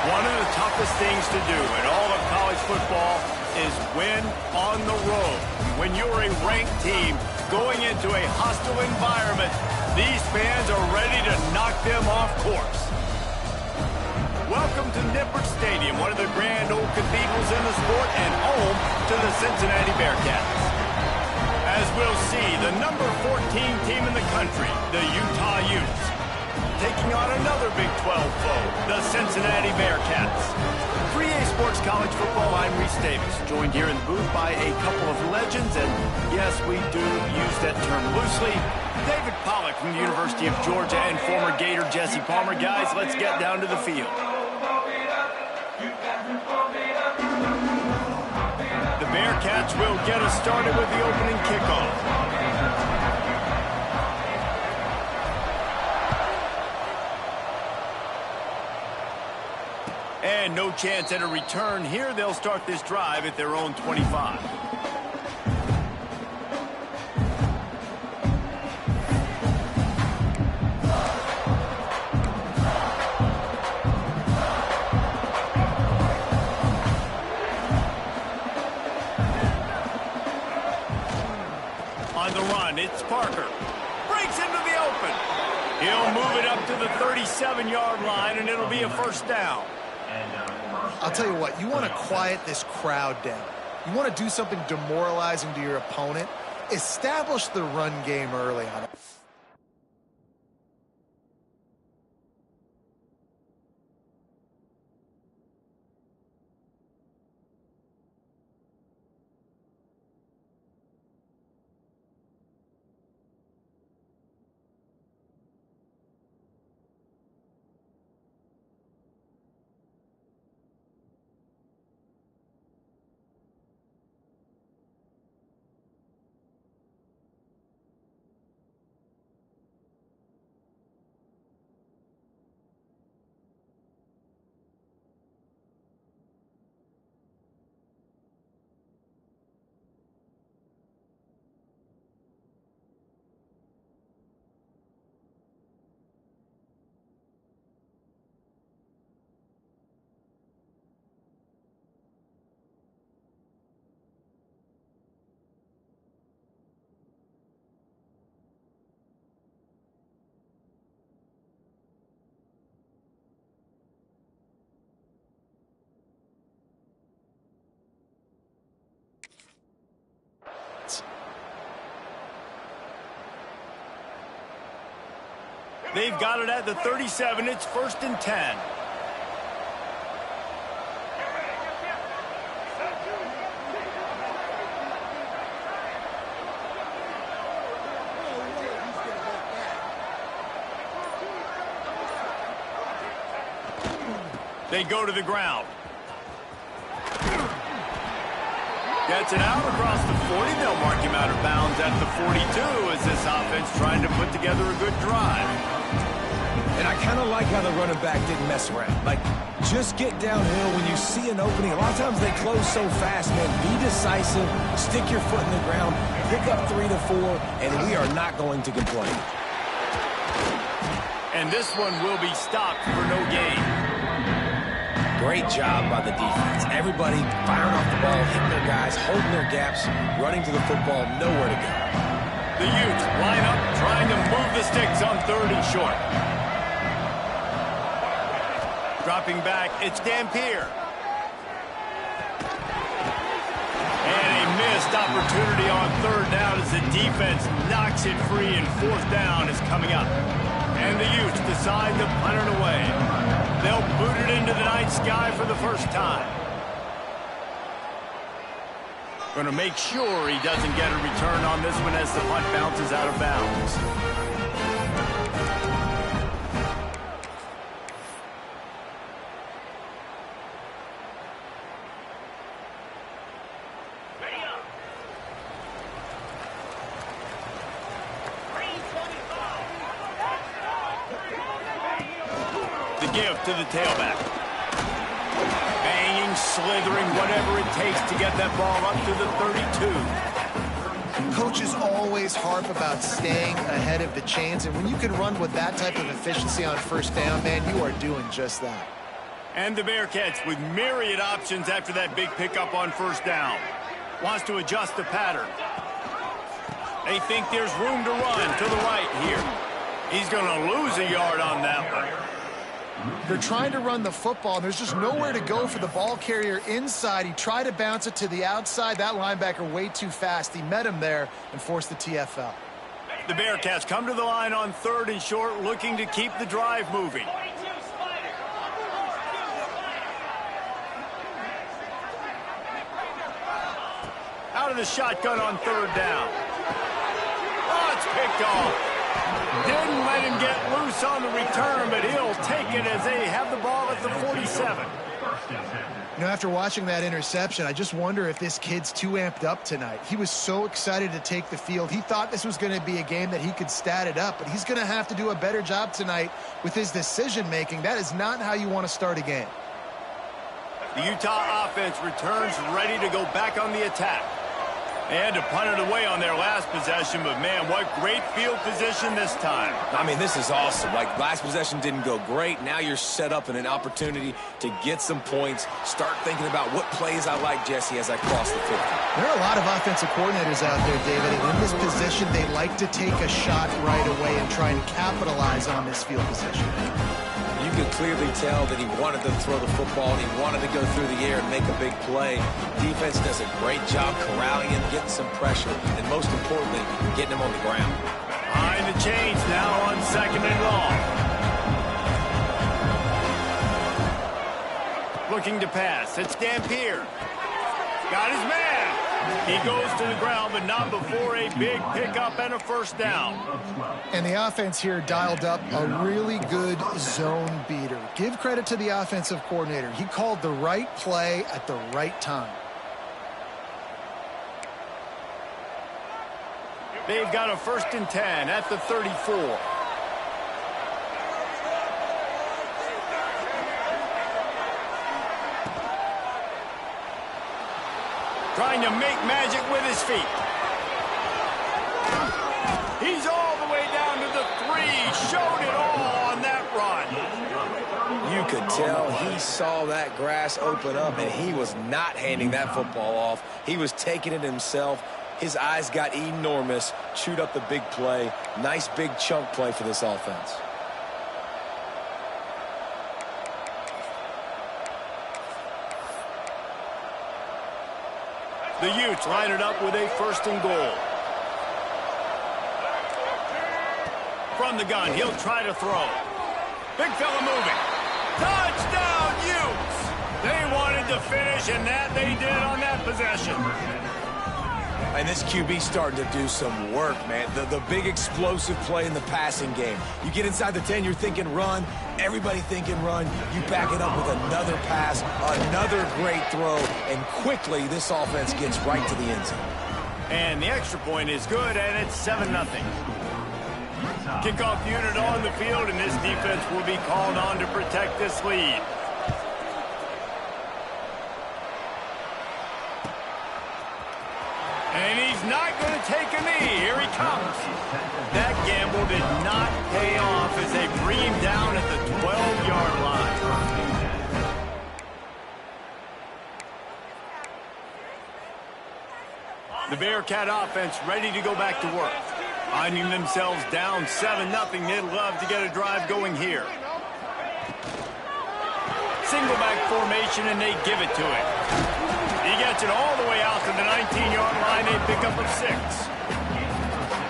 One of the toughest things to do in all of college football is win on the road. When you're a ranked team going into a hostile environment, these fans are ready to knock them off course. Welcome to Nippert Stadium, one of the grand old cathedrals in the sport and home to the Cincinnati Bearcats. As we'll see, the number 14 team in the country, the Utah Utes, taking on another Big 12 foe, the Cincinnati Bearcats. 3A Sports College Football, I'm Reese Davis, joined here in the booth by a couple of legends, and yes, we do use that term loosely. David Pollack from the University of Georgia and former Gator Jesse Palmer. Guys, let's get down to the field. The Bearcats will get us started with the opening kickoff. And no chance at a return here. They'll start this drive at their own 25. On the run, it's Parker. Breaks into the open. He'll move it up to the 37-yard line, and it'll be a first down. I'll tell you what, you want to quiet this crowd down. You want to do something demoralizing to your opponent. Establish the run game early on. They've got it at the 37. It's 1st and 10. They go to the ground. Gets it out across the 40. They'll mark him out of bounds at the 42 as this offense trying to put together a good drive. And I kind of like how the running back didn't mess around. Like, just get downhill when you see an opening. A lot of times they close so fast, man. Be decisive, stick your foot in the ground, pick up 3 to 4, and we are not going to complain. And this one will be stopped for no gain. Great job by the defense. Everybody firing off the ball, hitting their guys, holding their gaps, running to the football, nowhere to go. The Utes line up, trying to move the sticks on 3rd and short. Dropping back, it's Dampier. And a missed opportunity on 3rd down as the defense knocks it free, and 4th down is coming up. And the Utes decide to punt it away. They'll boot it into the night sky for the first time. Going to make sure he doesn't get a return on this one as the punt bounces out of bounds. The give to the tailback. Banging, slithering, whatever it takes to get that ball up to the 32. Coaches always harp about staying ahead of the chains, and when you can run with that type of efficiency on 1st down, man, you are doing just that. And the Bearcats with myriad options after that big pickup on 1st down. Wants to adjust the pattern. They think there's room to run to the right here. He's going to lose a yard on that one. They're trying to run the football, and there's just nowhere to go for the ball carrier inside. He tried to bounce it to the outside. That linebacker way too fast. He met him there and forced the TFL. The Bearcats come to the line on 3rd and short, looking to keep the drive moving. Out of the shotgun on 3rd down. Oh, it's picked off. Didn't let him get loose on the return, but he'll take it as they have the ball at the 47. You know, after watching that interception, I just wonder if this kid's too amped up tonight. He was so excited to take the field. He thought this was going to be a game that he could stat it up, but he's going to have to do a better job tonight with his decision-making. That is not how you want to start a game. The Utah offense returns ready to go back on the attack. They had to punt it away on their last possession, but, man, what great field position this time. I mean, this is awesome. Like, last possession didn't go great. Now you're set up in an opportunity to get some points. Start thinking about what plays I like, Jesse, as I cross the 50. There are a lot of offensive coordinators out there, David, and in this position, they like to take a shot right away and try and capitalize on this field position. You could clearly tell that he wanted to throw the football and he wanted to go through the air and make a big play. Defense does a great job corralling him, getting some pressure, and most importantly, getting him on the ground. Behind the chains now on 2nd and long. Looking to pass. It's Dampier. Got his man. He goes to the ground, but not before a big pickup and a first down. And the offense here dialed up a really good zone beater. Give credit to the offensive coordinator. He called the right play at the right time. They've got a 1st and 10 at the 34. Trying to make magic with his feet. He's all the way down to the 3. Showed it all on that run. You could tell he saw that grass open up, and he was not handing that football off. He was taking it himself. His eyes got enormous, chewed up the big play. Nice big chunk play for this offense. The Utes line it up with a 1st and goal. From the gun, he'll try to throw. Big fella moving. Touchdown, Utes! They wanted to finish, and that they did on that possession. And this QB starting to do some work, man. The big explosive play in the passing game. You get inside the 10, you're thinking run. Everybody thinking run. You back it up with another pass, another great throw, and quickly this offense gets right to the end zone. And the extra point is good, and it's 7-0. Kickoff unit on the field, and this defense will be called on to protect this lead. And he's not going to take a knee. Here he comes. That gamble did not pay off as they bring him down at the 12-yard line. The Bearcat offense ready to go back to work. Finding themselves down 7-0, they'd love to get a drive going here. Single back formation, and they give it to him. He gets it all the way out to the 19-yard line, a pickup of 6.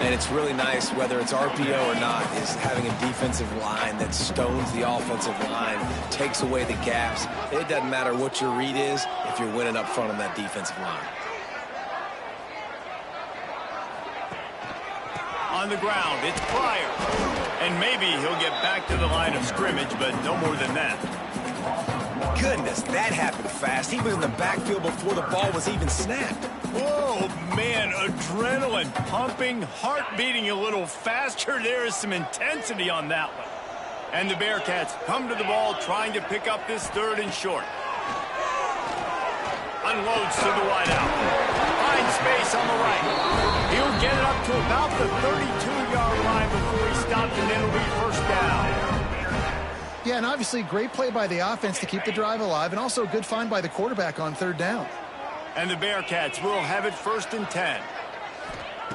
And it's really nice, whether it's RPO or not, is having a defensive line that stones the offensive line, takes away the gaps. It doesn't matter what your read is if you're winning up front on that defensive line. On the ground, it's Pryor. And maybe he'll get back to the line of scrimmage, but no more than that. Goodness, that happened fast. He was in the backfield before the ball was even snapped. Whoa, man, adrenaline pumping, heart beating a little faster. There is some intensity on that one. And the Bearcats come to the ball trying to pick up this 3rd and short. Unloads to the wideout. Finds space on the right. He'll get it up to about the 32-yard line before he stopped, and it'll be 1st down. Yeah, and obviously great play by the offense to keep the drive alive, and also a good find by the quarterback on 3rd down. And the Bearcats will have it 1st and 10.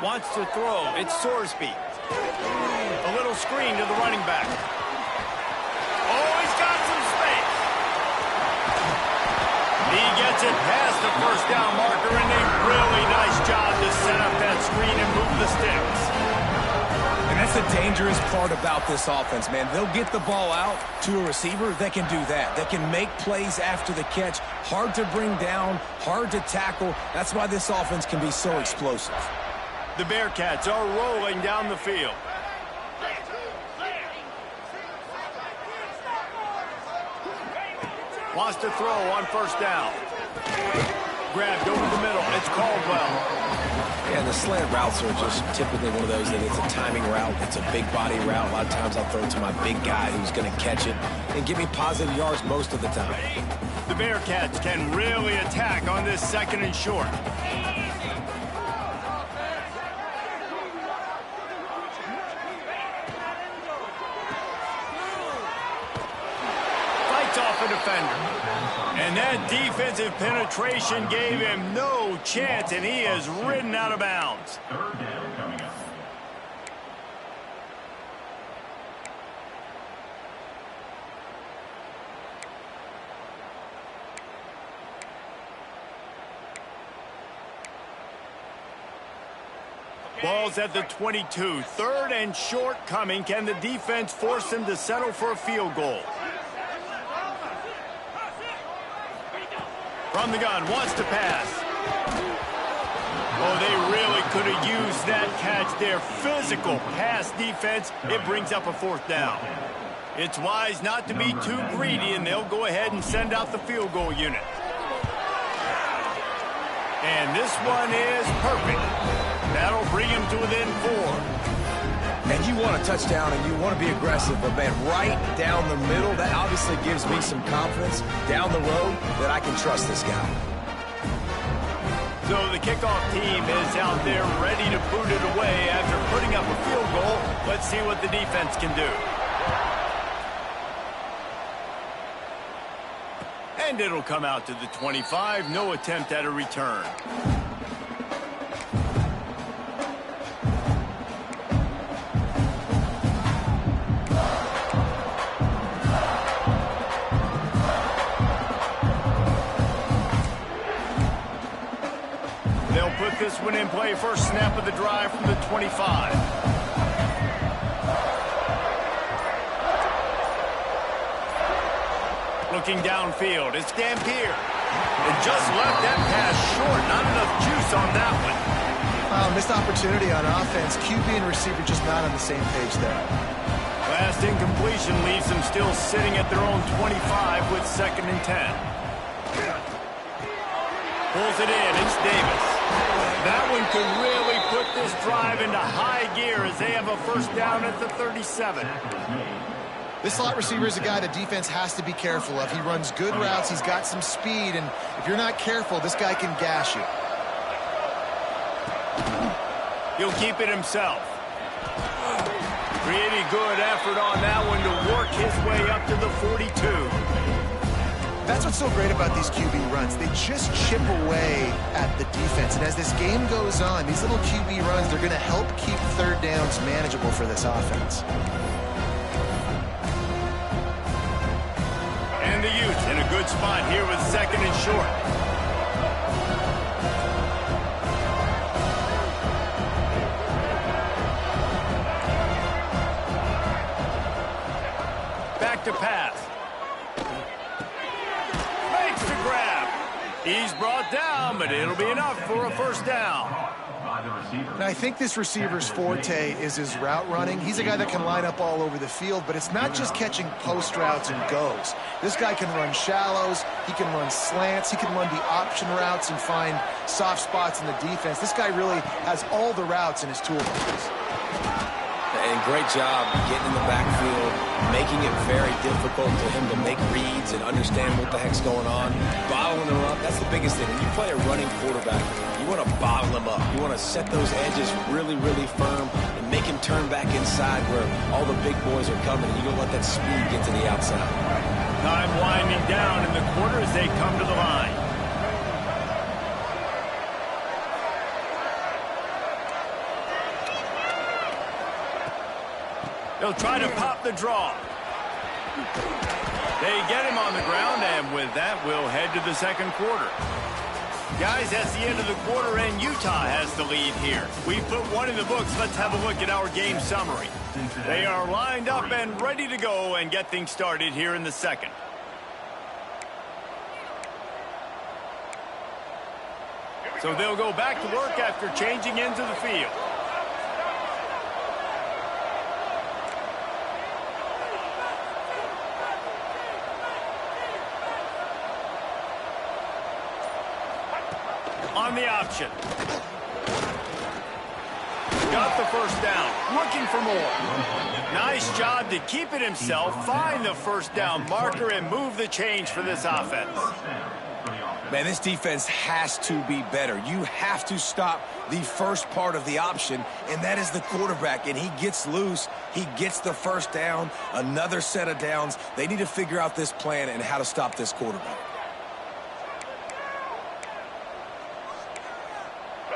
Wants to throw. It's Sorsby. A little screen to the running back. Oh, he's got some space. He gets it past the 1st down marker, and a really nice job to set up that screen and move the sticks. And that's the dangerous part about this offense, man. They'll get the ball out to a receiver that can do that. That can make plays after the catch. Hard to bring down, hard to tackle. That's why this offense can be so explosive. The Bearcats are rolling down the field. Wants to throw on 1st down. Grabbed over the middle. It's Caldwell. Yeah, the slant routes are just typically one of those that it's a timing route. It's a big body route. A lot of times I'll throw it to my big guy who's going to catch it and give me positive yards most of the time. The Bearcats can really attack on this 2nd and short. Fights off a defender. And that defensive penetration gave him no chance, and he is ridden out of bounds. Ball's at the 22. Third and short coming. Can the defense force him to settle for a field goal? From the gun, wants to pass. Oh, they really could have used that catch there. Physical pass defense. It brings up a fourth down. It's wise not to be too greedy, and they'll go ahead and send out the field goal unit. And this one is perfect. That'll bring him to within 4. And you want a touchdown and you want to be aggressive, but man, right down the middle, that obviously gives me some confidence down the road that I can trust this guy. So the kickoff team is out there ready to boot it away after putting up a field goal. Let's see what the defense can do. And it'll come out to the 25. No attempt at a return. They'll put this one in play. First snap of the drive from the 25. Looking downfield, it's Dampier. And just left that pass short. Not enough juice on that one. Missed opportunity on offense. QB and receiver just not on the same page there. Last incompletion leaves them still sitting at their own 25 with 2nd and 10. Pulls it in, it's Davis. That one could really put this drive into high gear as they have a first down at the 37. This slot receiver is a guy the defense has to be careful of. He runs good routes. He's got some speed, and if you're not careful, this guy can gash you. He'll keep it himself. Pretty good effort on that one to work his way up to the 42. That's what's so great about these QB runs. They just chip away at the defense. And as this game goes on, these little QB runs, they're going to help keep third downs manageable for this offense. And the Utes in a good spot here with 2nd and short. Back to pass. Makes the grab. He's brought down, but it'll be enough for a first down. And I think this receiver's forte is his route running. He's a guy that can line up all over the field, but it's not just catching post routes and goes. This guy can run shallows, he can run slants, he can run the option routes and find soft spots in the defense. This guy really has all the routes in his toolbox. And great job getting in the backfield, making it very difficult for him to make reads and understand what the heck's going on. Bottling him up, that's the biggest thing. When you play a running quarterback, you want to bottle him up. You want to set those edges really, really firm and make him turn back inside where all the big boys are coming. You don't let that speed get to the outside. Time winding down in the quarter as they come to the line. They'll try to pop the draw. They get him on the ground, and with that, we'll head to the second quarter. Guys, that's the end of the quarter, and Utah has the lead here. We put one in the books. Let's have a look at our game summary. They are lined up and ready to go and get things started here in the second. So they'll go back to work after changing into the field. On the option. Got the first down. Looking for more. Nice job to keep it himself, find the first down marker, and move the change for this offense. Man, this defense has to be better. You have to stop the first part of the option, and that is the quarterback. And he gets loose. He gets the first down, another set of downs. They need to figure out this plan and how to stop this quarterback.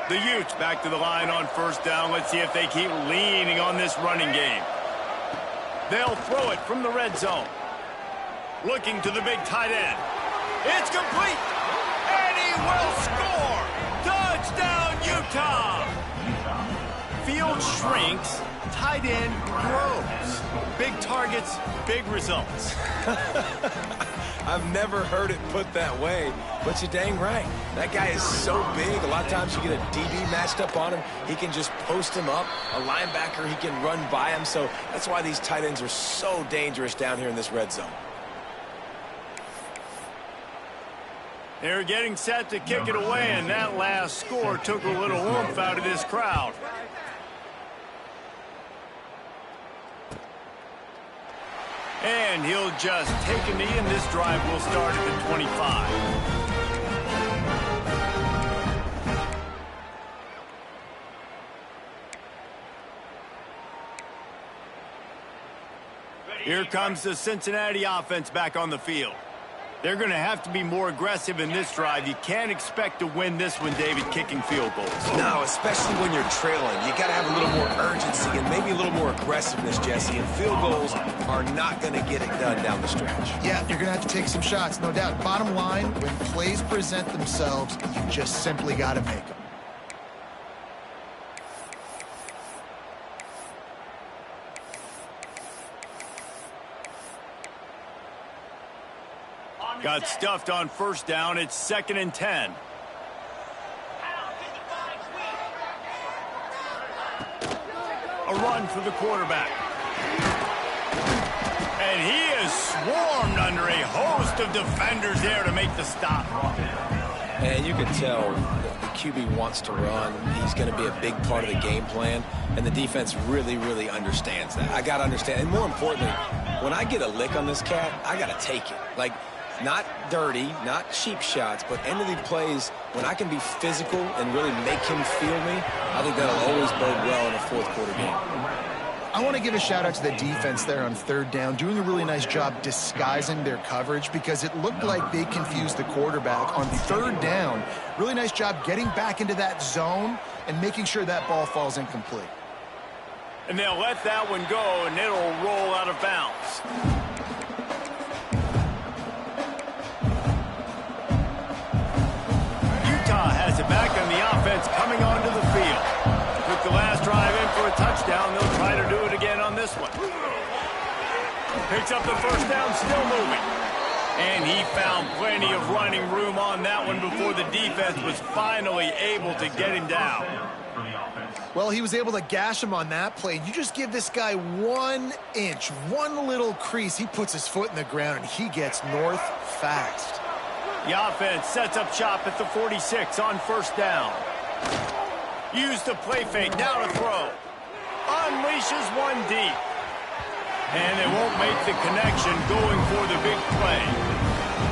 The Utes back to the line on first down. Let's see if they keep leaning on this running game. They'll throw it from the red zone. Looking to the big tight end. It's complete. And he will score. Touchdown, Utah. field shrinks, tight end grows. Big targets, big results. I've never heard it put that way, but you're dang right. That guy is so big, a lot of times you get a DB matched up on him. He can just post him up. A linebacker, he can run by him. So that's why these tight ends are so dangerous down here in this red zone. They're getting set to kick it away, and that last score took a little oomph out of this crowd. And he'll just take a knee, and this drive will start at the 25. Here comes the Cincinnati offense back on the field. They're going to have to be more aggressive in this drive. You can't expect to win this one, David, kicking field goals. No, especially when you're trailing. You got to have a little more urgency and maybe a little more aggressiveness, Jesse. And field goals are not going to get it done down the stretch. Yeah, you're going to have to take some shots, no doubt. Bottom line, when plays present themselves, you just simply got to make them. Got stuffed on first down. It's 2nd and 10. A run for the quarterback. And he is swarmed under a host of defenders there to make the stop. And you can tell the QB wants to run. He's going to be a big part of the game plan. And the defense really, really understands that. I got to understand. And more importantly, when I get a lick on this cat, I got to take it. Like, not dirty, not cheap shots, but end of the plays, when I can be physical and really make him feel me, I think that'll always bode well in a fourth quarter game. I want to give a shout out to the defense there on 3rd down, doing a really nice job disguising their coverage because it looked like they confused the quarterback on 3rd down. Really nice job getting back into that zone and making sure that ball falls incomplete. And they'll let that one go, and it'll roll out of bounds. Has it back, and the offense coming onto the field. Took the last drive in for a touchdown. They'll try to do it again on this one. Picks up the first down, still moving. And he found plenty of running room on that one before the defense was finally able to get him down. Well, he was able to gash him on that play. You just give this guy 1 inch, one little crease. He puts his foot in the ground, and he gets north fast. The offense sets up shop at the 46 on first down. Use the play fake, now to throw. Unleashes one deep. And they won't make the connection going for the big play.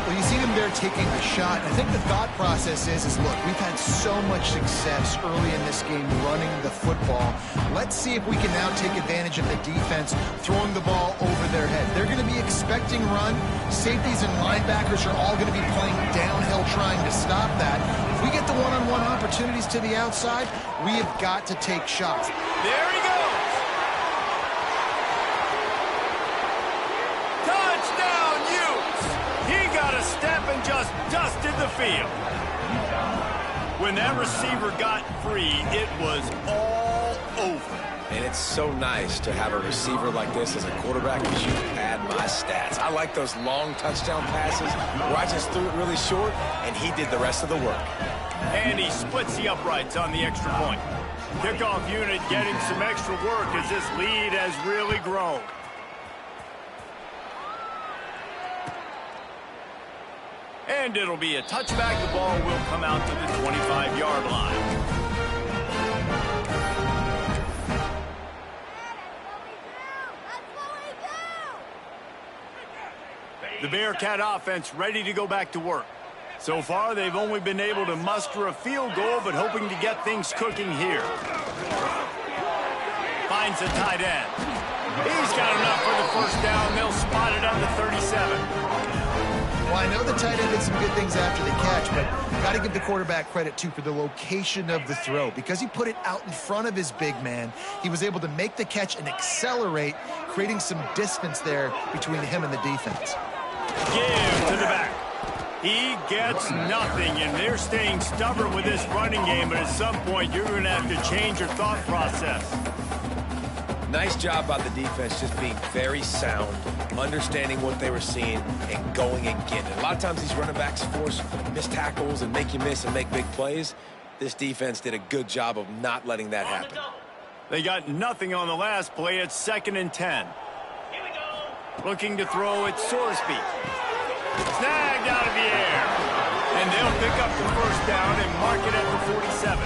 Well, you see him there taking the shot. I think the thought process is look, we've had so much success early in this game running the football. Let's see if we can now take advantage of the defense throwing the ball over their head. They're going to be expecting run. Safeties and linebackers are all going to be playing downhill trying to stop that. If we get the one-on-one opportunities to the outside, we have got to take shots. There he goes. Touchdown, Utes. He got a step and just dusted the field. When that receiver got free, it was all over. And it's so nice to have a receiver like this as a quarterback because you pad my stats. I like those long touchdown passes where I just threw it really short, and he did the rest of the work. And he splits the uprights on the extra point. Kickoff unit getting some extra work as this lead has really grown. And it'll be a touchback. The ball will come out to the 25-yard line. The Bearcat offense ready to go back to work. So far, they've only been able to muster a field goal, but hoping to get things cooking here. Finds a tight end. He's got enough for the first down. They'll spot it at the 37. Well, I know the tight end did some good things after the catch, but got to give the quarterback credit, too, for the location of the throw. Because he put it out in front of his big man, he was able to make the catch and accelerate, creating some distance there between him and the defense. Give to the back. He gets nothing, and they're staying stubborn with this running game, but at some point you're going to have to change your thought process. Nice job by the defense just being very sound, understanding what they were seeing, and going and getting it. A lot of times these running backs force missed tackles and make you miss and make big plays. This defense did a good job of not letting that happen. They got nothing on the last play. It's 2nd and 10. Looking to throw it, Sorsby. Snagged out of the air. And they'll pick up the first down and mark it at the 47.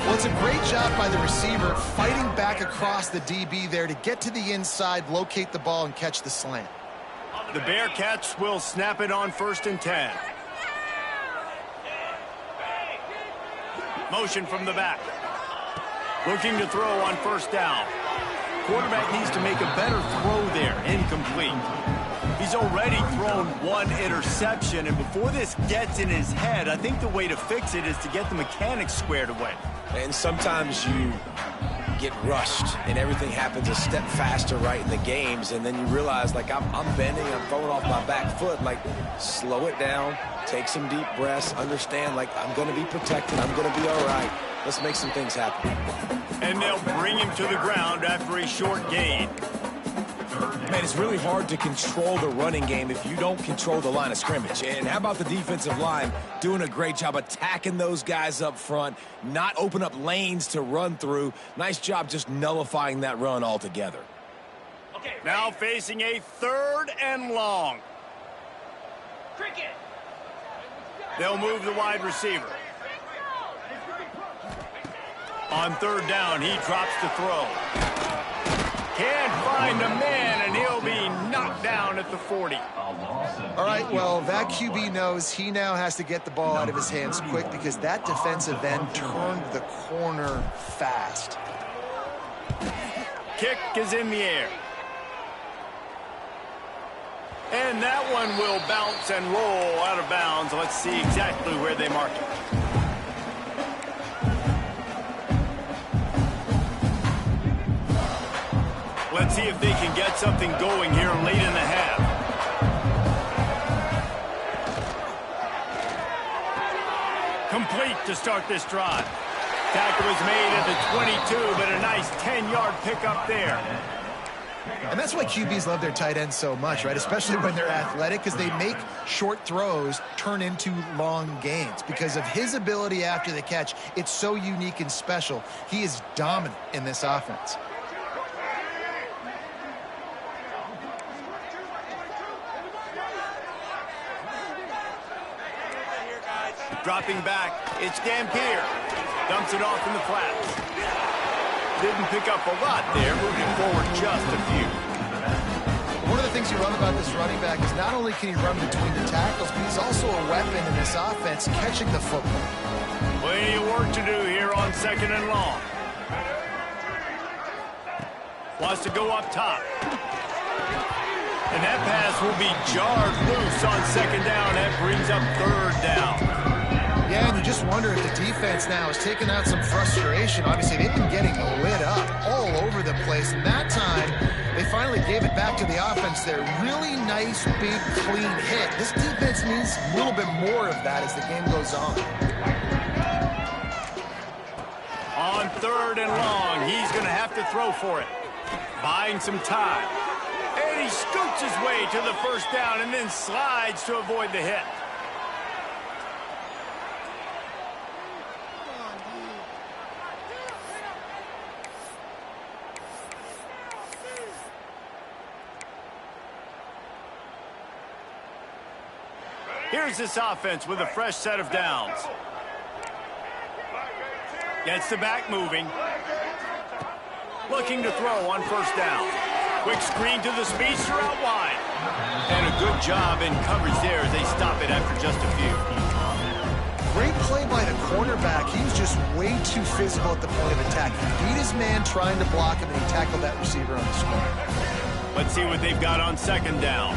Well, it's a great job by the receiver fighting back across the DB there to get to the inside, locate the ball, and catch the slant. The Bearcats will snap it on 1st and 10. Motion from the back. Looking to throw on 1st down. Quarterback needs to make a better throw there. Incomplete. He's already thrown 1 interception, and before this gets in his head, I think the way to fix it is to get the mechanics squared away. And sometimes you get rushed, and everything happens a step faster right in the games, and then you realize, like, I'm bending, I'm throwing off my back foot. Like, slow it down, take some deep breaths, understand, like, I'm going to be protected, I'm going to be all right. Let's make some things happen. And they'll bring him to the ground after a short gain. Man, it's really hard to control the running game if you don't control the line of scrimmage. And how about the defensive line doing a great job attacking those guys up front, not open up lanes to run through. Nice job just nullifying that run altogether. Okay, now facing a 3rd and long. Cricket. They'll move the wide receiver. On 3rd down, he drops to throw. Can't find a man, and he'll be knocked down at the 40. All right, well, that QB knows he now has to get the ball out of his hands quick because that defensive end turned the corner fast. Kick is in the air. And that one will bounce and roll out of bounds. Let's see exactly where they mark it. Let's see if they can get something going here late in the half. Complete to start this drive. Tackle was made at the 22, but a nice 10-yard pickup there. And that's why QBs love their tight ends so much, right? Especially when they're athletic, because they make short throws turn into long gains. Because of his ability after the catch, it's so unique and special. He is dominant in this offense. Dropping back, it's Dampier. Dumps it off in the flats. Didn't pick up a lot there, moving forward just a few. One of the things you love about this running back is not only can he run between the tackles, but he's also a weapon in this offense, catching the football. Plenty of work to do here on 2nd and long. Wants to go up top. And that pass will be jarred loose on 2nd down. That brings up 3rd down. Yeah, and you just wonder if the defense now has taken out some frustration. Obviously, they've been getting lit up all over the place. And that time, they finally gave it back to the offense there. Really nice, big, clean hit. This defense needs a little bit more of that as the game goes on. On 3rd and long, he's going to have to throw for it. Buying some time. And he scoots his way to the 1st down and then slides to avoid the hit. Here's this offense with a fresh set of downs. Gets the back moving. Looking to throw on 1st down. Quick screen to the speedster out wide. And a good job in coverage there as they stop it after just a few. Great play by the cornerback. He was just way too physical at the point of attack. He beat his man trying to block him, and he tackled that receiver on the screen. Let's see what they've got on 2nd down.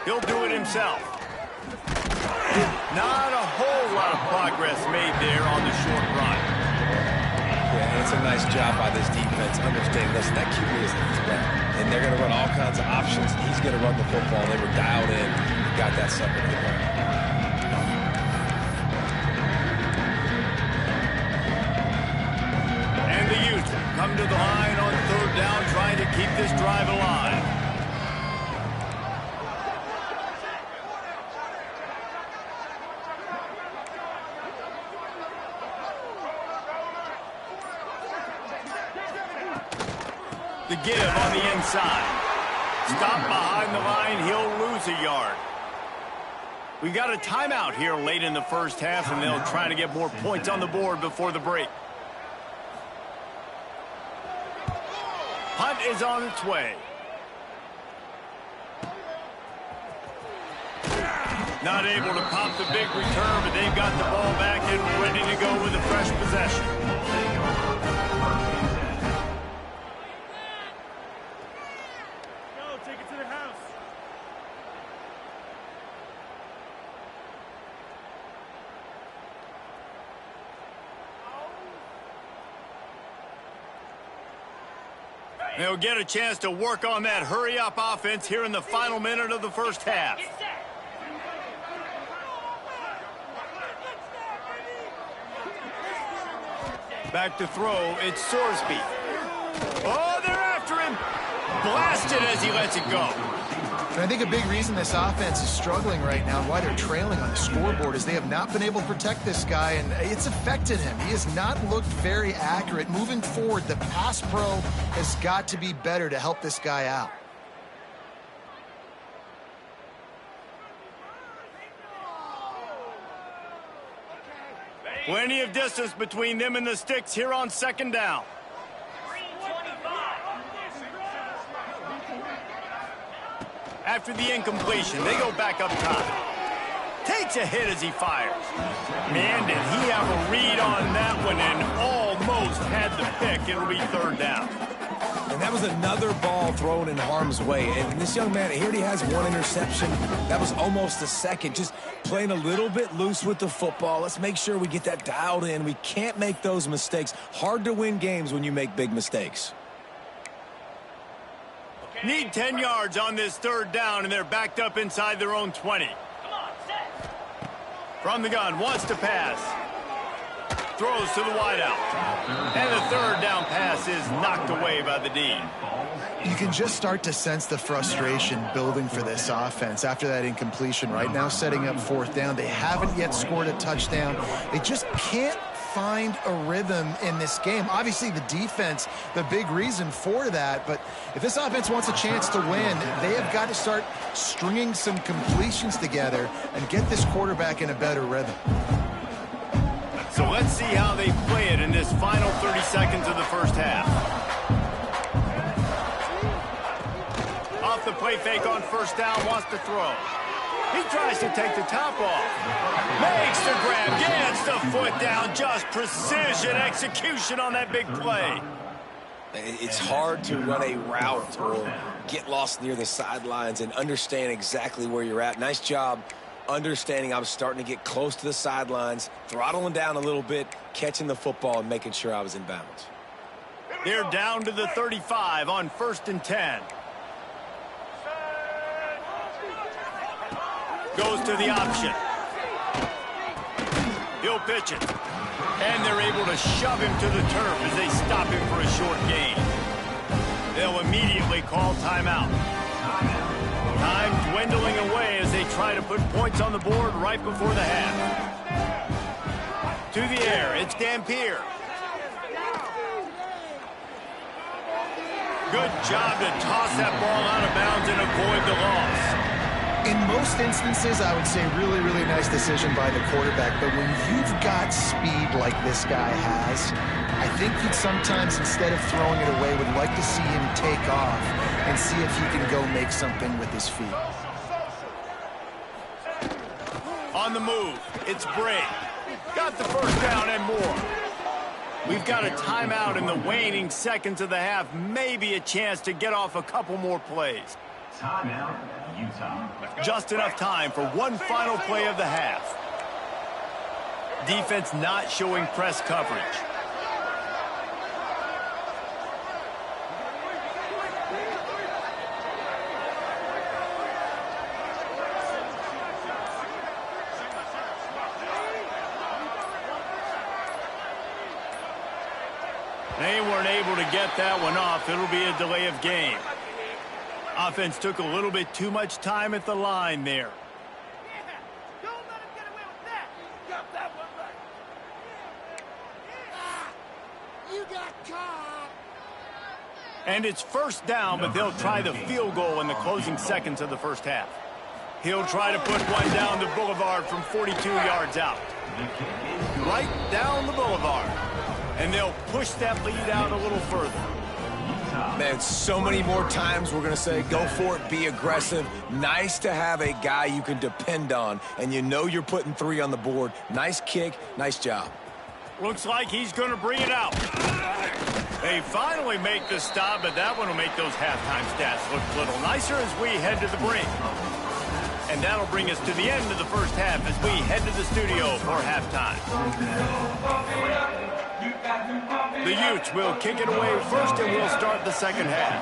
He'll do it himself. Not a whole lot of progress made there on the short run. Yeah, it's a nice job by this defense understanding, listen, that QB is a threat, and they're going to run all kinds of options. He's going to run the football. They were dialed in. Got that sucker to the ground. And the Utes come to the line on third down, trying to keep this drive alive. The give on the inside. Stop behind the line. He'll lose a yard. We got a timeout here late in the first half, and they'll try to get more points on the board before the break. Punt is on its way. Not able to pop the big return, but they've got the ball back and ready to go with a fresh possession. They'll get a chance to work on that hurry-up offense here in the final minute of the first half. Back to throw, it's Sorsby. Oh, they're after him. Blasted as he lets it go. And I think a big reason this offense is struggling right now and why they're trailing on the scoreboard is they have not been able to protect this guy, and it's affected him. He has not looked very accurate. Moving forward, the pass pro has got to be better to help this guy out. Plenty of distance between them and the sticks here on second down. After the incompletion, they go back up top. Takes a hit as he fires. Man, did he have a read on that one and almost had the pick. It'll be third down. And that was another ball thrown in harm's way. And this young man, here he has one interception. That was almost a second. Just playing a little bit loose with the football. Let's make sure we get that dialed in. We can't make those mistakes. Hard to win games when you make big mistakes. Need 10 yards on this third down, and they're backed up inside their own 20. From the gun, wants to pass. Throws to the wideout. And the third down pass is knocked away by the D. You can just start to sense the frustration building for this offense after that incompletion. Right now, setting up fourth down. They haven't yet scored a touchdown. They just can't find a rhythm in this game. Obviously, the defense, the big reason for that, but if this offense wants a chance to win, they have got to start stringing some completions together and get this quarterback in a better rhythm. So let's see how they play it in this final 30 seconds of the first half. Off the play fake on first down, wants to throw. He tries to take the top off. Makes the grab, gets the foot down. Just precision execution on that big play. It's hard to run a route or get lost near the sidelines and understand exactly where you're at. Nice job understanding I was starting to get close to the sidelines, throttling down a little bit, catching the football and making sure I was in bounds. They're down to the 35 on 1st and 10. Goes to the option. He'll pitch it. And they're able to shove him to the turf as they stop him for a short gain. They'll immediately call timeout. Time dwindling away as they try to put points on the board right before the half. To the air, it's Dampier. Good job to toss that ball out of bounds and avoid the loss. In most instances, I would say really, really nice decision by the quarterback. But when you've got speed like this guy has, I think you'd sometimes, instead of throwing it away, would like to see him take off and see if he can go make something with his feet. On the move, it's Bray. Got the first down and more. We've got a timeout in the waning seconds of the half. Maybe a chance to get off a couple more plays. Timeout, Utah. Just enough time for one final play of the half. Defense not showing press coverage. They weren't able to get that one off. It'll be a delay of game. Offense took a little bit too much time at the line there. Don't let him get away with that. Got that one back. You got caught. And it's first down, but they'll try the field goal in the closing seconds of the first half. He'll try to put one down the boulevard from 42 yards out. Right down the boulevard. And they'll push that lead out a little further. Man, so many more times we're going to say, go for it, be aggressive. Nice to have a guy you can depend on, and you know you're putting 3 on the board. Nice kick, nice job. Looks like he's going to bring it out. They finally make the stop, but that one will make those halftime stats look a little nicer as we head to the break. And that'll bring us to the end of the first half as we head to the studio for halftime. The Utes will kick it away first, and we'll start the second half.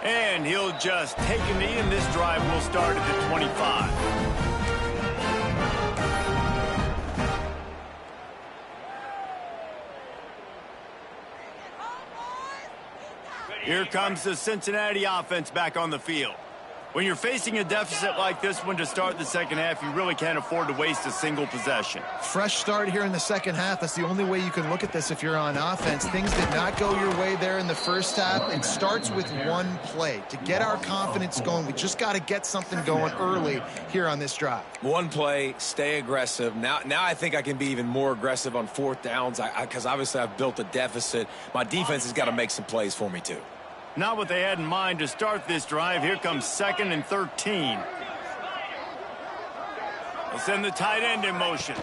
And he'll just take a knee, and this drive will start at the 25. Here comes the Cincinnati offense back on the field. When you're facing a deficit like this one to start the second half, you really can't afford to waste a single possession. Fresh start here in the second half. That's the only way you can look at this if you're on offense. Things did not go your way there in the first half. It starts with one play. To get our confidence going, we just got to get something going early here on this drive. One play, stay aggressive. Now I think I can be even more aggressive on 4th downs because obviously I've built a deficit. My defense has got to make some plays for me too. Not what they had in mind to start this drive. Here comes 2nd and 13. They send the tight end in motion.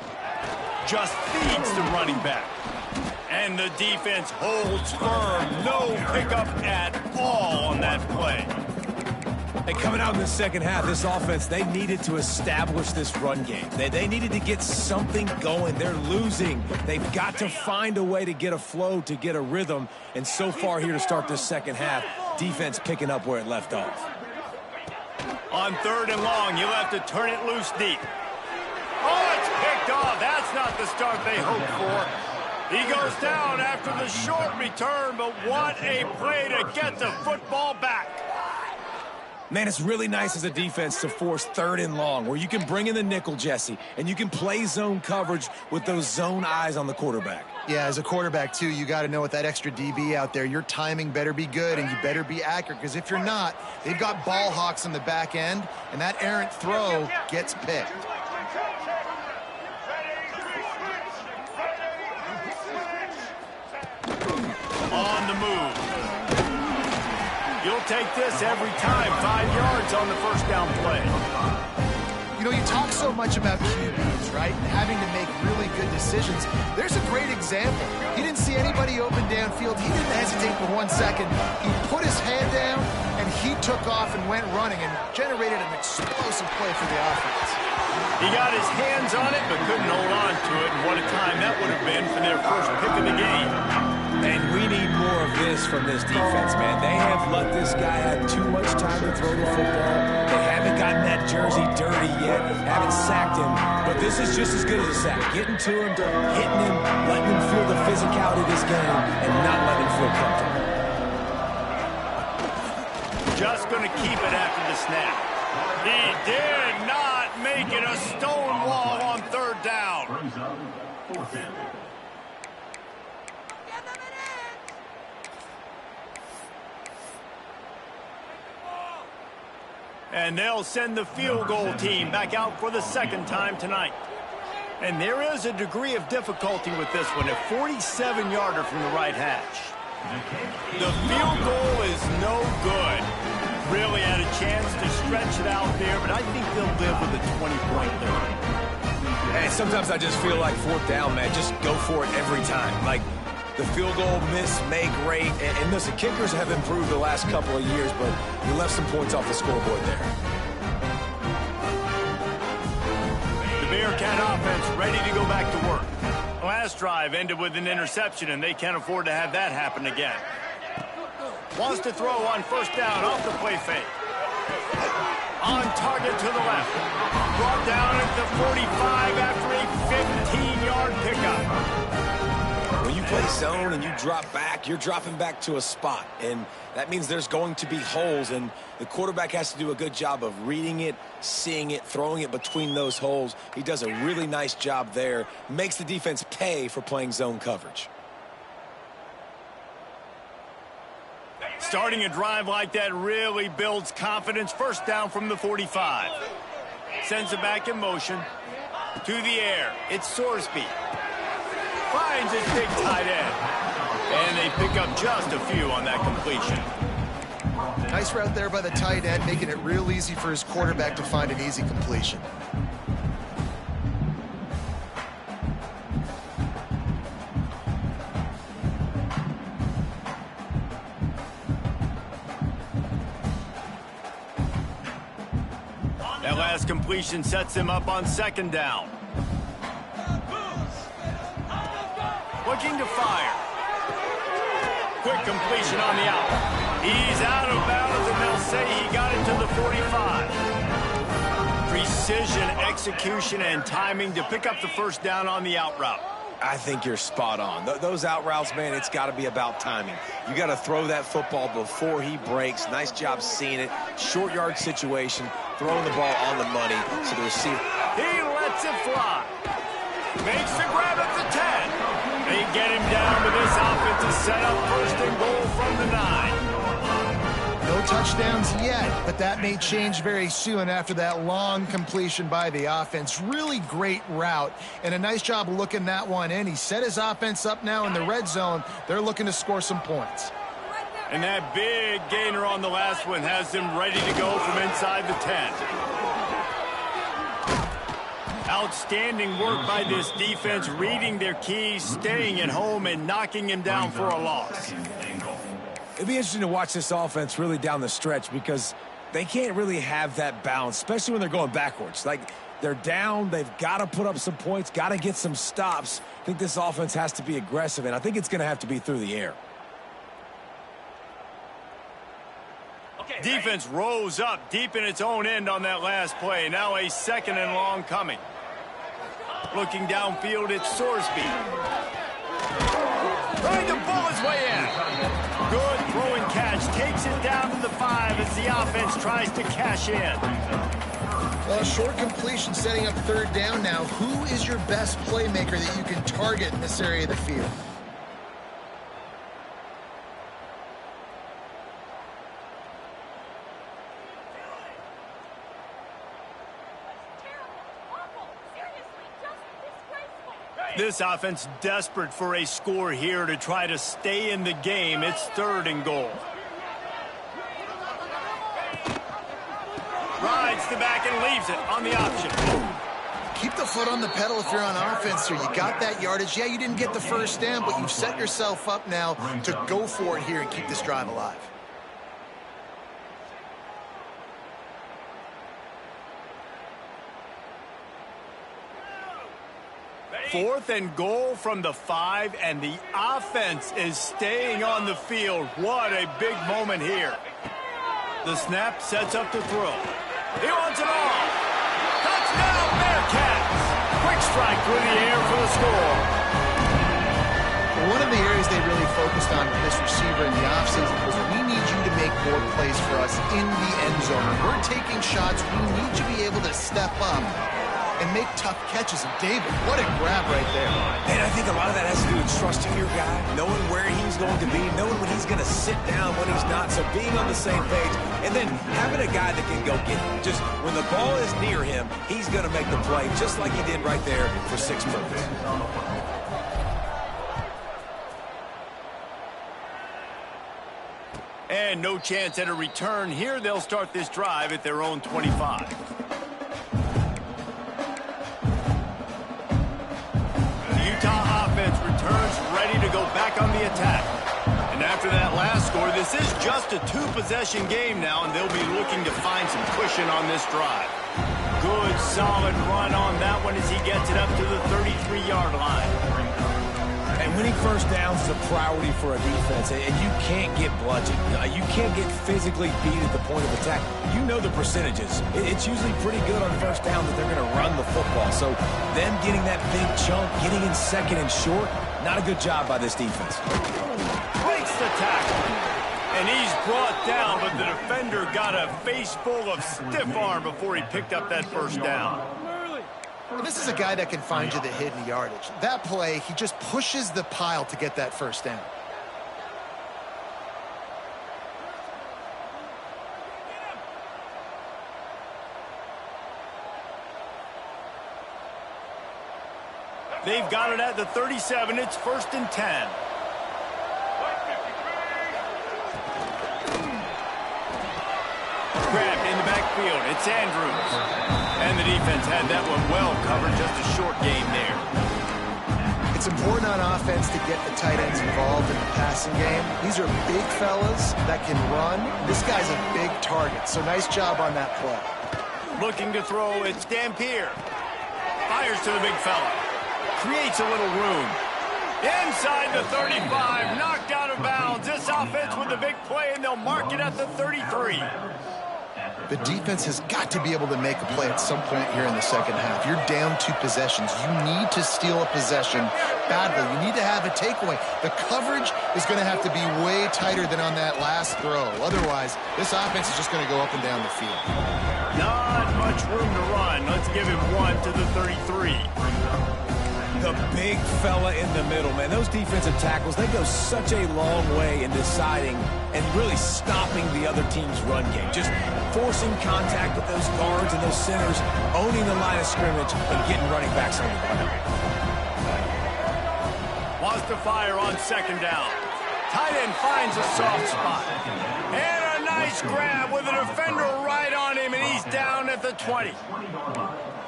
Just feeds the running back. And the defense holds firm. No pickup at all on that play. And coming out in the second half, this offense, they needed to establish this run game. They needed to get something going. They're losing. They've got to find a way to get a flow, to get a rhythm. And so far here to start this second half, defense picking up where it left off. On 3rd and long, you'll have to turn it loose deep. Oh, it's picked off. That's not the start they hoped for. He goes down after the short return, but what a play to get the football back. Man, it's really nice as a defense to force 3rd and long, where you can bring in the nickel, Jesse, and you can play zone coverage with those zone eyes on the quarterback. Yeah, as a quarterback, too, you got to know with that extra DB out there, your timing better be good and you better be accurate, because if you're not, they've got ball hawks in the back end, and that errant throw gets picked. On the move. You'll take this every time. 5 yards on the first down play. You know, you talk so much about QBs, right? And having to make really good decisions. There's a great example. He didn't see anybody open downfield. He didn't hesitate for 1 second. He put his head down, and he took off and went running and generated an explosive play for the offense. He got his hands on it, but couldn't hold on to it. And what a time that would have been for their first pick of the game. And we need more of this from this defense, man. They have let this guy have too much time to throw the football. They haven't gotten that jersey dirty yet, haven't sacked him. But this is just as good as a sack. Getting to him, hitting him, letting him feel the physicality of this game, and not letting him feel comfortable. Just going to keep it after the snap. He did not make it a stone wall on 3rd down. And they'll send the field goal team back out for the 2nd time tonight. And there is a degree of difficulty with this one, a 47-yarder from the right hash. The field goal is no good. Really had a chance to stretch it out there, but I think they'll live with a 20-point lead. Hey, sometimes I just feel like 4th down, man. Just go for it every time. Like, the field goal miss, make great. And listen, kickers have improved the last couple of years, but you left some points off the scoreboard there. The Bearcat offense ready to go back to work. Last drive ended with an interception, and they can't afford to have that happen again. Wants to throw on first down off the play fake. On target to the left. Brought down at the 45 after a 15-yard pickup. When you play zone and you drop back, you're dropping back to a spot. And that means there's going to be holes. And the quarterback has to do a good job of reading it, seeing it, throwing it between those holes. He does a really nice job there. Makes the defense pay for playing zone coverage. Starting a drive like that really builds confidence. First down from the 45. Sends it back in motion. To the air. It's Sorsby. Finds his big tight end. And they pick up just a few on that completion. Nice route there by the tight end, making it real easy for his quarterback to find an easy completion. That last completion sets him up on second down. Looking to fire. Quick completion on the out. He's out of bounds, and they'll say he got it to the 45. Precision, execution, and timing to pick up the first down on the out route. I think you're spot on. Those out routes, man, it's got to be about timing. You got to throw that football before he breaks. Nice job seeing it. Short yard situation, throwing the ball on the money so the receiver. He lets it fly. Makes the grab at the 10. They get him down to this offensive setup. First and goal from the 9. No touchdowns yet, but that may change very soon after that long completion by the offense. Really great route, and a nice job looking that one in. He set his offense up now in the red zone. They're looking to score some points. And that big gainer on the last one has them ready to go from inside the 10. Outstanding work by this defense, reading their keys, staying at home, and knocking him down for a loss. It'd be interesting to watch this offense really down the stretch because they can't really have that balance, especially when they're going backwards. Like, they're down, they've got to put up some points, got to get some stops. I think this offense has to be aggressive, and I think it's going to have to be through the air. Defense rose up deep in its own end on that last play. Now a second and long coming. Looking downfield, it's Sorsby. Trying to pull his way in. Good throwing catch. Takes it down to the 5 as the offense tries to cash in. Well, short completion setting up third down now. Who is your best playmaker that you can target in this area of the field? This offense desperate for a score here to try to stay in the game. It's third and goal. Rides the back and leaves it on the option. Keep the foot on the pedal if you're on offense here. You got that yardage. Yeah, you didn't get the first down, but you've set yourself up now to go for it here and keep this drive alive. Fourth and goal from the 5, and the offense is staying on the field. What a big moment here. The snap sets up to throw. He wants it all. Touchdown, Bearcats. Quick strike through the air for the score. One of the areas they really focused on with this receiver in the offseason was we need you to make more plays for us in the end zone. When we're taking shots, we need you to be able to step up and make tough catches. And David, what a grab right there. And I think a lot of that has to do with trusting your guy, knowing where he's going to be, knowing when he's going to sit down, when he's not. So being on the same page, and then having a guy that can go get it. Just when the ball is near him, he's going to make the play, just like he did right there for 6 points. And no chance at a return here. They'll start this drive at their own 25. Offense returns ready to go back on the attack. And after that last score, this is just a 2-possession game now, and they'll be looking to find some cushion on this drive. Good, solid run on that one as he gets it up to the 33-yard line. And Winning first downs is a priority for a defense, and you can't get bludgeoned. You can't get physically beat at the point of attack. You know the percentages. It's usually pretty good on first down that they're going to run the football. So them getting that big chunk, getting in second and short, not a good job by this defense. Breaks the tackle. And he's brought down, but the defender got a face full of stiff arm before he picked up that first down. And this is a guy that can find you the hidden yardage. That play, he just pushes the pile to get that first down. They've got it at the 37. It's 1st and 10. Grabbed in the backfield. It's Andrews. And the defense had that one well covered. Just a short game there. It's important on offense to get the tight ends involved in the passing game. These are big fellas that can run. This guy's a big target, so nice job on that play. Looking to throw, it's Dampier. Fires to the big fella. Creates a little room. Inside the 35, knocked out of bounds. This offense with a big play, and they'll mark it at the 33. The defense has got to be able to make a play at some point here in the second half. You're down 2 possessions. You need to steal a possession badly. You need to have a takeaway. The coverage is going to have to be way tighter than on that last throw. Otherwise, this offense is just going to go up and down the field. Not much room to run. Let's give him 1 to the 33. The big fella in the middle, man. Those defensive tackles, they go such a long way in deciding and really stopping the other team's run game. Just forcing contact with those guards and those centers, owning the line of scrimmage, and getting running backs on the ground. Wants to fire on 2nd down. Tight end finds a soft spot. And a nice grab with a defender right on him, and he's down at the 20.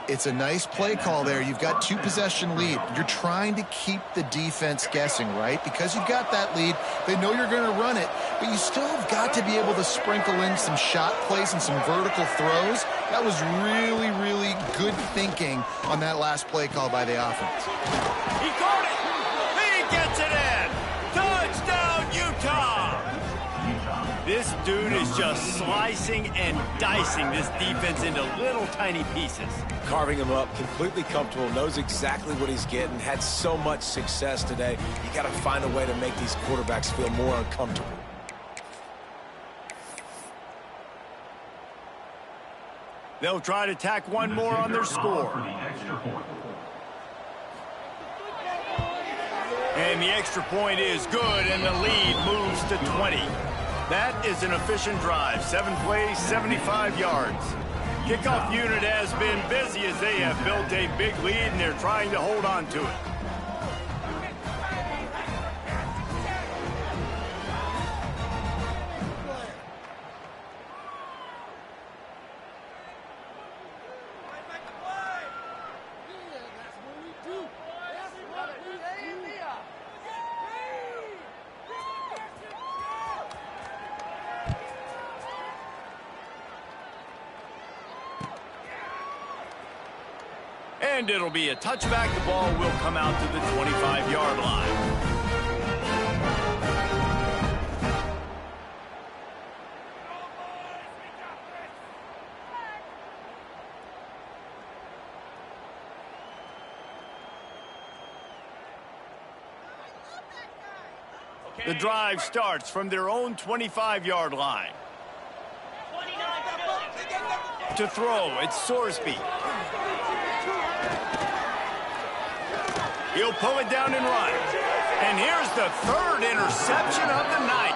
It's a nice play call there. You've got 2 possession lead. You're trying to keep the defense guessing, right? Because you've got that lead. They know you're going to run it, but you still have got to be able to sprinkle in some shot plays and some vertical throws. That was really, really good thinking on that last play call by the offense. He caught it. He gets it in. Touchdown, Utah. This dude is just slicing and dicing this defense into little tiny pieces. Carving him up, completely comfortable, knows exactly what he's getting, had so much success today. You got to find a way to make these quarterbacks feel more uncomfortable. They'll try to tack one more on their score. And the extra point is good, and the lead moves to 20. That is an efficient drive. 7 plays, 75 yards. Kickoff unit has been busy as they have built a big lead, and they're trying to hold on to it. And it'll be a touchback. The ball will come out to the 25-yard line. The drive starts from their own 25-yard line. To throw, it's Sorsby. He'll pull it down and run. And here's the 3rd interception of the night.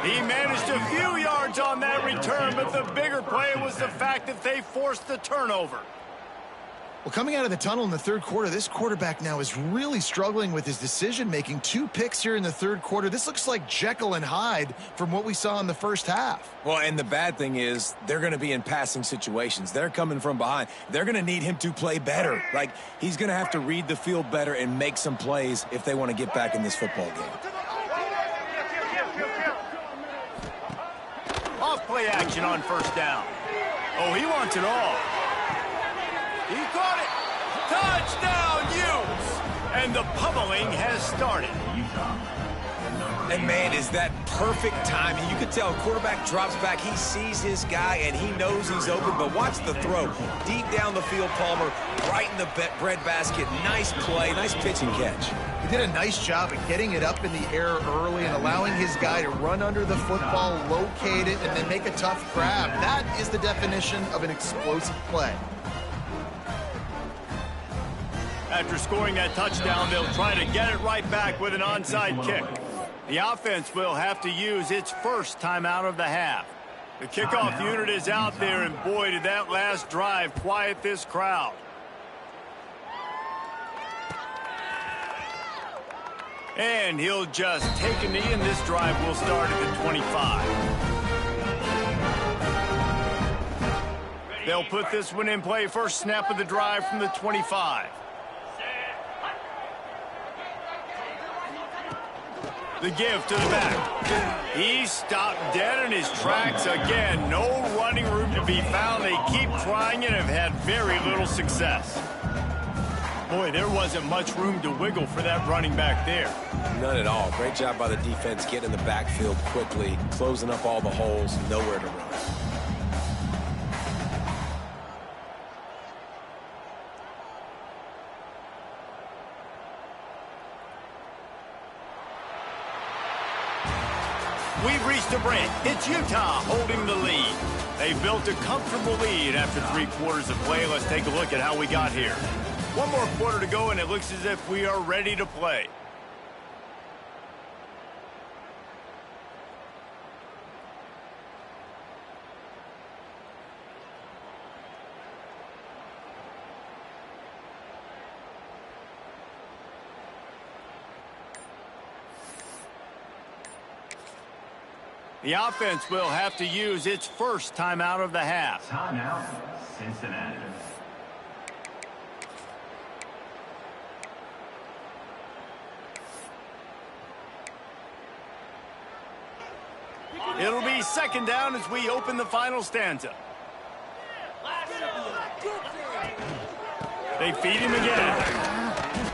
He managed a few yards on that return, but the bigger play was the fact that they forced the turnover. Well, coming out of the tunnel in the 3rd quarter, this quarterback now is really struggling with his decision-making. 2 picks here in the 3rd quarter. This looks like Jekyll and Hyde from what we saw in the first half. Well, and the bad thing is they're going to be in passing situations. They're coming from behind. They're going to need him to play better. Like, he's going to have to read the field better and make some plays if they want to get back in this football game. Off play action on 1st down. Oh, he wants it all. He caught it. Touchdown, Utes. And the pummeling has started. And, man, is that perfect timing. You can tell quarterback drops back. He sees his guy, and he knows he's open. But watch the throw. Deep down the field, Palmer, right in the breadbasket. Nice play, nice pitch and catch. He did a nice job of getting it up in the air early and allowing his guy to run under the football, locate it, and then make a tough grab. That is the definition of an explosive play. After scoring that touchdown, they'll try to get it right back with an onside kick. The offense will have to use its first timeout of the half. The kickoff unit is out there, and boy, did that last drive quiet this crowd. And he'll just take a knee, and this drive will start at the 25. They'll put this one in play. First snap of the drive from the 25. The give to the back. He stopped dead in his tracks again. No running room to be found. They keep trying it and have had very little success. Boy, there wasn't much room to wiggle for that running back there. None at all. Great job by the defense getting in the backfield quickly, closing up all the holes, nowhere to run. We've reached a break. It's Utah holding the lead. They built a comfortable lead after 3 quarters of play. Let's take a look at how we got here. 1 more quarter to go, and it looks as if we are ready to play. The offense will have to use its first timeout of the half. Timeout, Cincinnati. It'll be second down as we open the final stanza. They feed him again.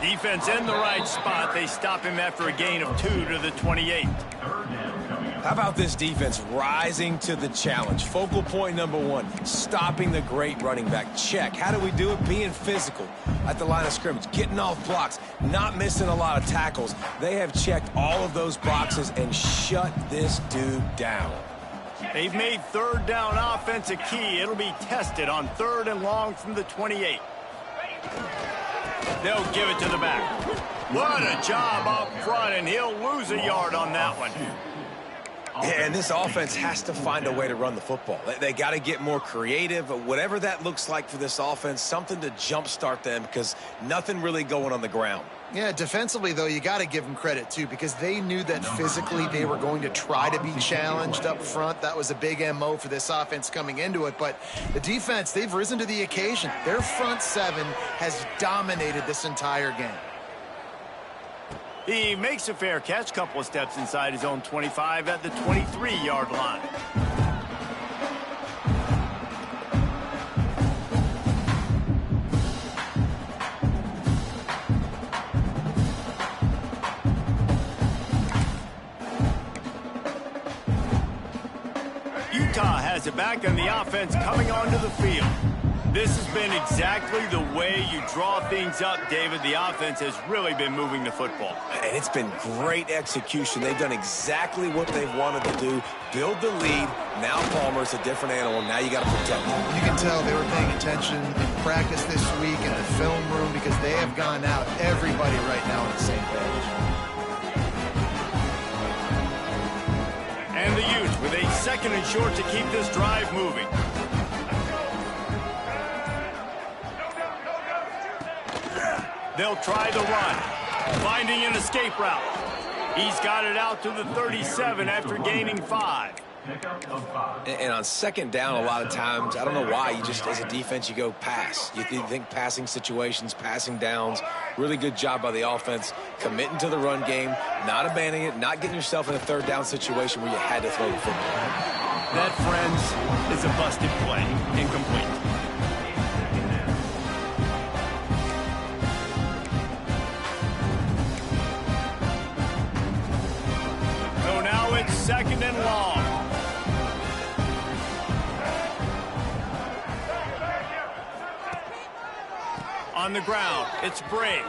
Defense in the right spot. They stop him after a gain of 2 to the 28. How about this defense rising to the challenge? Focal point number 1, stopping the great running back. Check. How do we do it? Being physical at the line of scrimmage, getting off blocks, not missing a lot of tackles. They have checked all of those boxes and shut this dude down. They've made third down offense a key. It'll be tested on 3rd and long from the 28. They'll give it to the back. What a job up front, and he'll lose a yard on that one. Yeah, and this offense has to find a way to run the football. They got to get more creative, whatever that looks like for this offense, something to jumpstart them because nothing really going on the ground. Yeah, defensively, though, you got to give them credit, too, because they knew that physically they were going to try to be challenged up front. That was a big MO for this offense coming into it. But the defense, they've risen to the occasion. Their front 7 has dominated this entire game. He makes a fair catch, couple of steps inside his own 25 at the 23-yard line. Utah has it back, and the offense coming onto the field. This has been exactly the way you draw things up, David. The offense has really been moving the football. And it's been great execution. They've done exactly what they've wanted to do. Build the lead. Now Palmer's a different animal. Now you got to protect him. You can tell they were paying attention in practice this week in the film room because they have gone out, everybody right now on the same page. And the Utes with a 2nd and short to keep this drive moving. They'll try the run, finding an escape route. He's got it out to the 37 after gaining 5. And on 2nd down, a lot of times, I don't know why, you just, as a defense, you go pass. You think passing situations, passing downs. Really good job by the offense, committing to the run game, not abandoning it, not getting yourself in a 3rd down situation where you had to throw the football. That, friends, is a busted play. Incomplete. second and long. On the ground, it's Brake.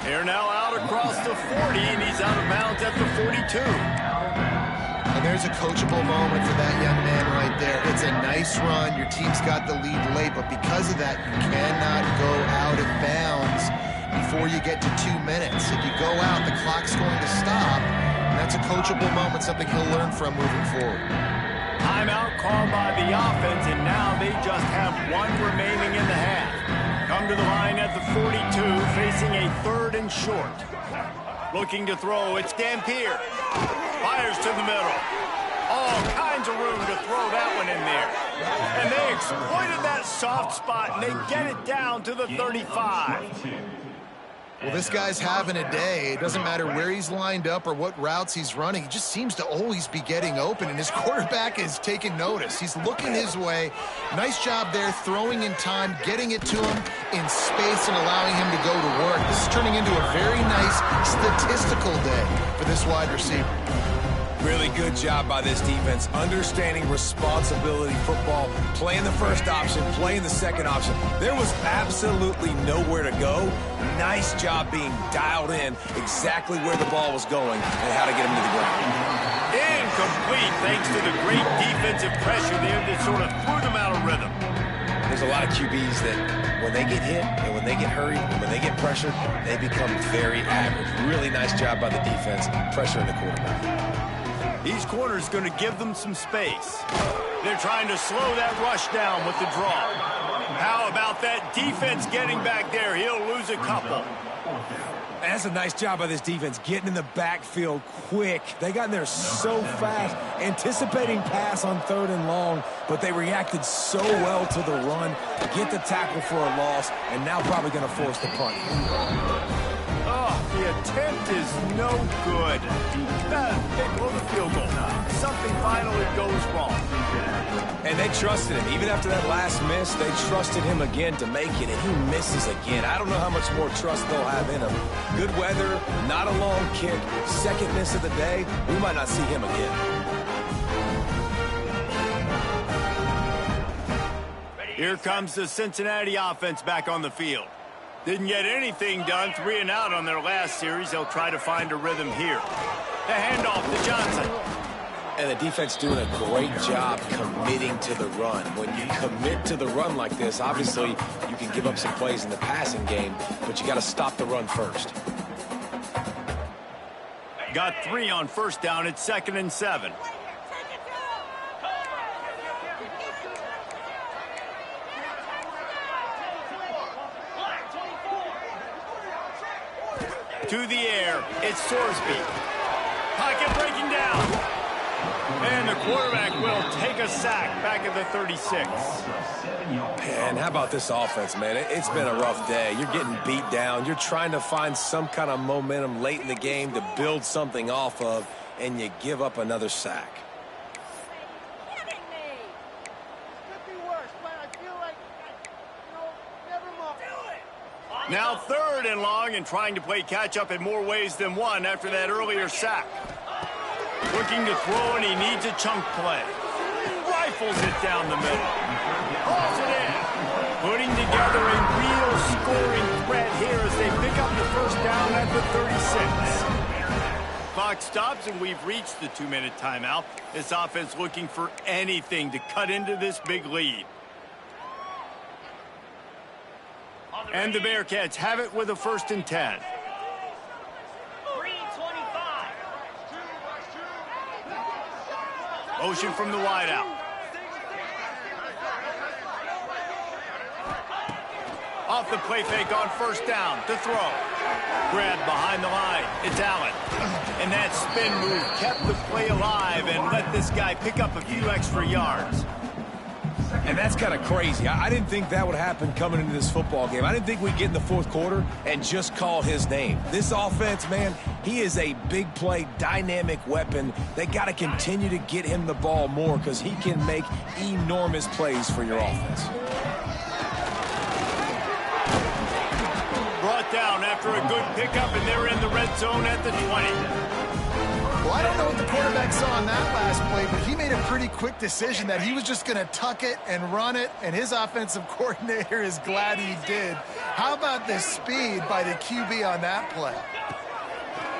They're now out across the 40, and he's out of bounds at the 42. And there's a coachable moment for that young man right there. It's a nice run. Your team's got the lead late, but because of that, you cannot go out of bounds before you get to 2 minutes. If you go out, the clock's going to stop, and that's a coachable moment, something he'll learn from moving forward. Timeout called by the offense, and now they just have one remaining in the half. Come to the line at the 42, facing a 3rd and short. Looking to throw, it's Dampier. Fires to the middle. All kinds of room to throw that one in there. And they exploited that soft spot, and they get it down to the 35. Well, this guy's having a day. It doesn't matter where he's lined up or what routes he's running. He just seems to always be getting open, and his quarterback is taking notice. He's looking his way. Nice job there, throwing in time, getting it to him in space and allowing him to go to work. This is turning into a very nice statistical day for this wide receiver. Really good job by this defense, understanding responsibility football, playing the first option, playing the second option. There was absolutely nowhere to go. Nice job being dialed in exactly where the ball was going and how to get him to the ground. Incomplete thanks to the great defensive pressure there that sort of threw them out of rhythm. There's a lot of QBs that when they get hit and when they get hurried and when they get pressured, they become very average. Really nice job by the defense, pressuring the quarterback. These corners going to give them some space. They're trying to slow that rush down with the draw. How about that defense getting back there? He'll lose a couple. That's a nice job by this defense, getting in the backfield quick. They got in there so fast, anticipating pass on 3rd and long, but they reacted so well to the run, get the tackle for a loss, and now probably going to force the punt. The attempt is no good. They blow the field goal. Something finally goes wrong. And they trusted him. Even after that last miss, they trusted him again to make it, and he misses again. I don't know how much more trust they'll have in him. Good weather, not a long kick, second miss of the day. We might not see him again. Here comes the Cincinnati offense back on the field. Didn't get anything done, 3 and out on their last series. They'll try to find a rhythm here. The handoff to Johnson. And the defense doing a great job committing to the run. When you commit to the run like this, obviously you can give up some plays in the passing game, but you got to stop the run first. Got 3 on first down. It's 2nd and 7. To the air, it's Sorsby. Pocket breaking down. And the quarterback will take a sack back at the 36. And how about this offense, man? It's been a rough day. You're getting beat down. You're trying to find some kind of momentum late in the game to build something off of, and you give up another sack. Now 3rd and long, and trying to play catch-up in more ways than one after that earlier sack. Looking to throw, and he needs a chunk play. Rifles it down the middle. Hauls it in. Putting together a real scoring threat here as they pick up the first down at the 36. Clock stops, and we've reached the 2-minute timeout. This offense looking for anything to cut into this big lead. And the Bearcats have it with a 1st and 10. Motion from the wideout. Off the play fake on first down to throw. Grab behind the line. It's Allen. And that spin move kept the play alive and let this guy pick up a few extra yards. And that's kind of crazy. I didn't think that would happen coming into this football game. I didn't think we'd get in the 4th quarter and just call his name. This offense, man, he is a big play, dynamic weapon. They got to continue to get him the ball more because he can make enormous plays for your offense. Brought down after a good pickup, and they're in the red zone at the 20. Well, I don't know what the quarterback saw on that last play, but he made a pretty quick decision that he was just going to tuck it and run it, and his offensive coordinator is glad he did. How about the speed by the QB on that play?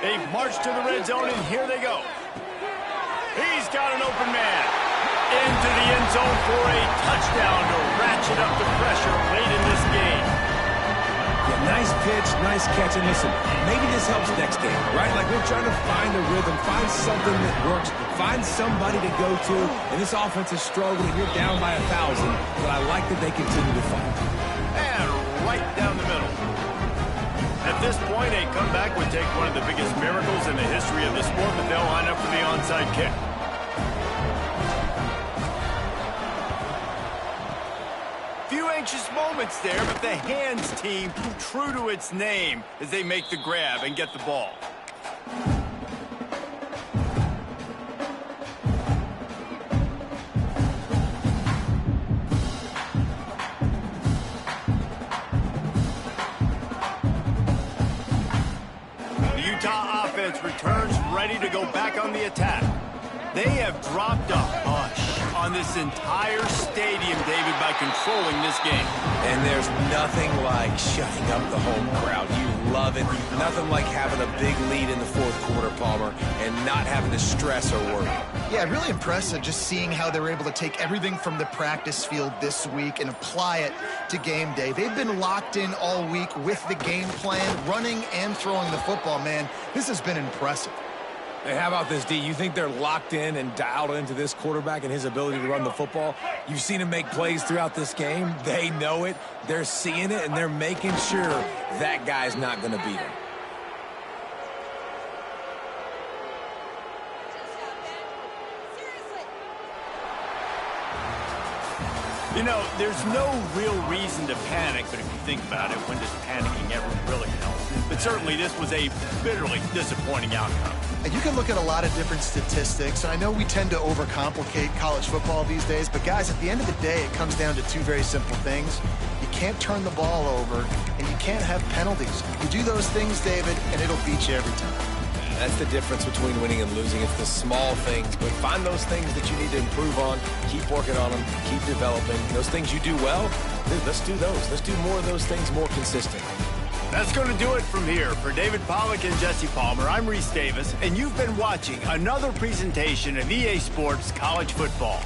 They've marched to the red zone, and here they go. He's got an open man. Into the end zone for a touchdown to ratchet up the pressure late in this game. Yeah, nice pitch, nice catch. And listen, maybe this helps next game, right? Like we're trying to find a rhythm, find something that works, find somebody to go to. And this offense is struggling. You're down by 1,000, but I like that they continue to fight. And right down the middle. At this point, a comeback would take one of the biggest miracles in the history of the sport, but they'll line up for the onside kick. Few anxious moments there, but the hands team true to its name as they make the grab and get the ball. The Utah offense returns ready to go back on the attack. They have dropped a hush on this entire stadium, David, by controlling this game. And there's nothing like shutting up the home crowd. You love it. Nothing like having a big lead in the fourth quarter, Palmer, and not having to stress or worry. Yeah, really impressive just seeing how they were able to take everything from the practice field this week and apply it to game day. They've been locked in all week with the game plan, running and throwing the football, man. This has been impressive. Hey, how about this, D? You think they're locked in and dialed into this quarterback and his ability to run the football? You've seen him make plays throughout this game. They know it. They're seeing it, and they're making sure that guy's not going to beat him. You know, there's no real reason to panic, but if you think about it, when does panicking ever really help? But certainly this was a bitterly disappointing outcome. And you can look at a lot of different statistics. I know we tend to overcomplicate college football these days, but guys, at the end of the day, it comes down to two very simple things. You can't turn the ball over, and you can't have penalties. You do those things, David, and it'll beat you every time. That's the difference between winning and losing. It's the small things, but find those things that you need to improve on. Keep working on them. Keep developing. Those things you do well, dude, let's do those. Let's do more of those things more consistently. That's going to do it from here. For David Pollack and Jesse Palmer, I'm Reese Davis, and you've been watching another presentation of EA Sports College Football.